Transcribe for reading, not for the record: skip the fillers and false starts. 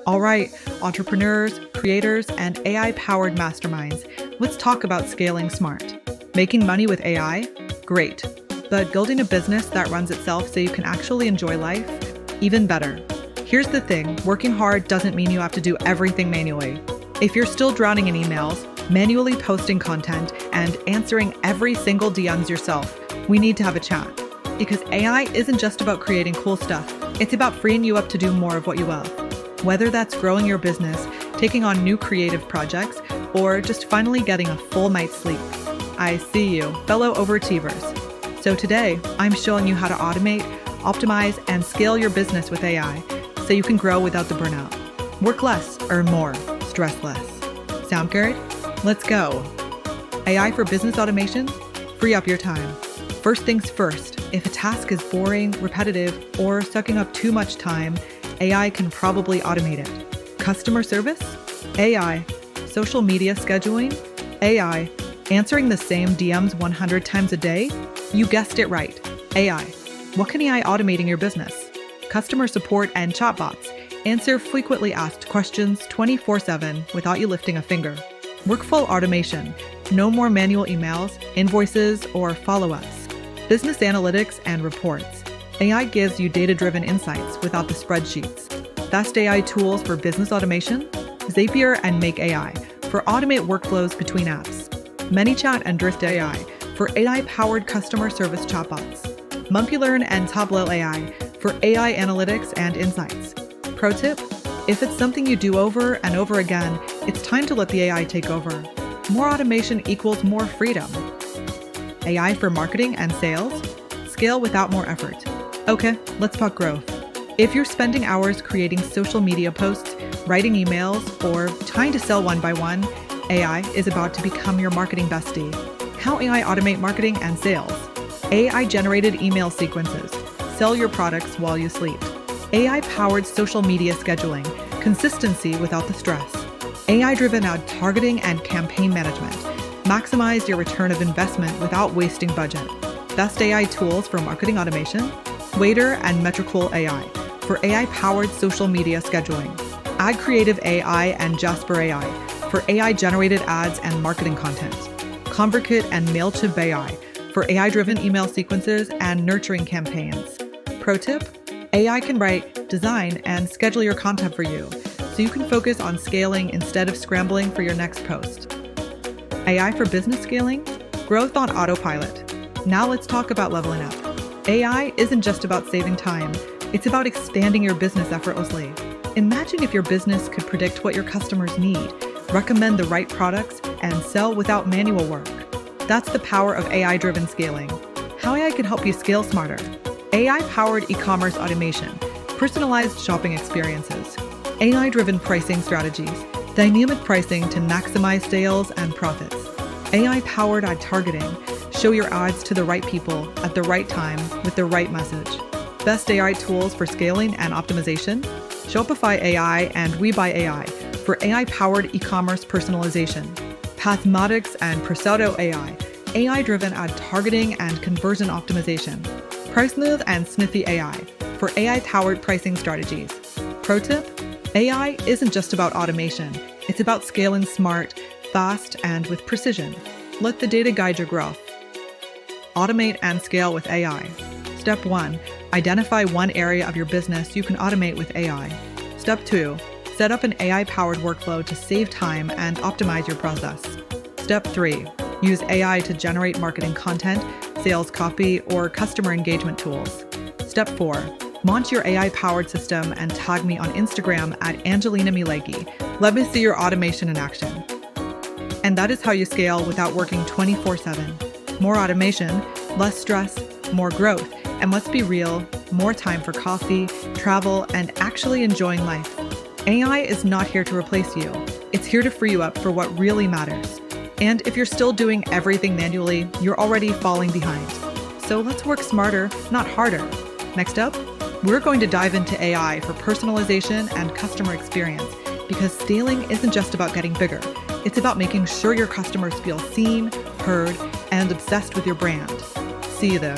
All right, entrepreneurs, creators, and AI-powered masterminds, let's talk about scaling smart. Making money with AI? Great. But building a business that runs itself so you can actually enjoy life? Even better. Here's the thing, working hard doesn't mean you have to do everything manually. If you're still drowning in emails, manually posting content, and answering every single DMs yourself, we need to have a chat. Because AI isn't just about creating cool stuff, it's about freeing you up to do more of what you love. Whether that's growing your business, taking on new creative projects, or just finally getting a full night's sleep. I see you, fellow overachievers. So today, I'm showing you how to automate, optimize, and scale your business with AI so you can grow without the burnout. Work less, earn more, stress less. Sound good? Let's go. AI for business automation? Free up your time. First things first, if a task is boring, repetitive, or sucking up too much time, AI can probably automate it. Customer service? AI. Social media scheduling? AI. Answering the same DMs 100 times a day? You guessed it right. AI. What can AI automate in your business? Customer support and chatbots. Answer frequently asked questions 24/7 without you lifting a finger. Workflow automation. No more manual emails, invoices, or follow-ups. Business analytics and reports. AI gives you data-driven insights without the spreadsheets. Best AI tools for business automation? Zapier and Make AI for automate workflows between apps. ManyChat and Drift AI for AI-powered customer service chatbots. MonkeyLearn and Tableau AI for AI analytics and insights. Pro tip: if it's something you do over and over again, it's time to let the AI take over. More automation equals more freedom. AI for marketing and sales? Scale without more effort. Okay, let's talk growth. If you're spending hours creating social media posts, writing emails, or trying to sell one by one, AI is about to become your marketing bestie. How AI automate marketing and sales? AI-generated email sequences. Sell your products while you sleep. AI-powered social media scheduling. Consistency without the stress. AI-driven ad targeting and campaign management. Maximize your return of investment without wasting budget. Best AI tools for marketing automation? Waiter and Metricool AI for AI-powered social media scheduling. AdCreative AI and Jasper AI for AI-generated ads and marketing content. ConvertKit and MailChimp AI for AI-driven email sequences and nurturing campaigns. Pro tip: AI can write, design, and schedule your content for you, so you can focus on scaling instead of scrambling for your next post. AI for business scaling? Growth on autopilot. Now let's talk about leveling up. AI isn't just about saving time, it's about expanding your business effortlessly. Imagine if your business could predict what your customers need, recommend the right products, and sell without manual work. That's the power of AI-driven scaling. How AI can help you scale smarter. AI-powered e-commerce automation, personalized shopping experiences, AI-driven pricing strategies, dynamic pricing to maximize sales and profits, AI-powered ad targeting, show your ads to the right people at the right time with the right message. Best AI tools for scaling and optimization? Shopify AI and Rebuy AI for AI-powered e-commerce personalization. Pathmatics and Persado AI, AI-driven ad targeting and conversion optimization. PriceSmooth and Smithy AI for AI-powered pricing strategies. Pro tip: AI isn't just about automation, it's about scaling smart, fast, and with precision. Let the data guide your growth. Automate and scale with AI. Step 1. Identify one area of your business you can automate with AI. Step 2. Set up an AI-powered workflow to save time and optimize your process. Step 3. Use AI to generate marketing content, sales copy, or customer engagement tools. Step 4. Launch your AI-powered system and tag me on Instagram at Angelina Milajki. Let me see your automation in action. And that is how you scale without working 24/7. More automation, less stress, more growth, and let's be real, more time for coffee, travel, and actually enjoying life. AI is not here to replace you. It's here to free you up for what really matters. And if you're still doing everything manually, you're already falling behind. So let's work smarter, not harder. Next up, we're going to dive into AI for personalization and customer experience, because scaling isn't just about getting bigger. It's about making sure your customers feel seen, heard, and obsessed with your brand. See you there.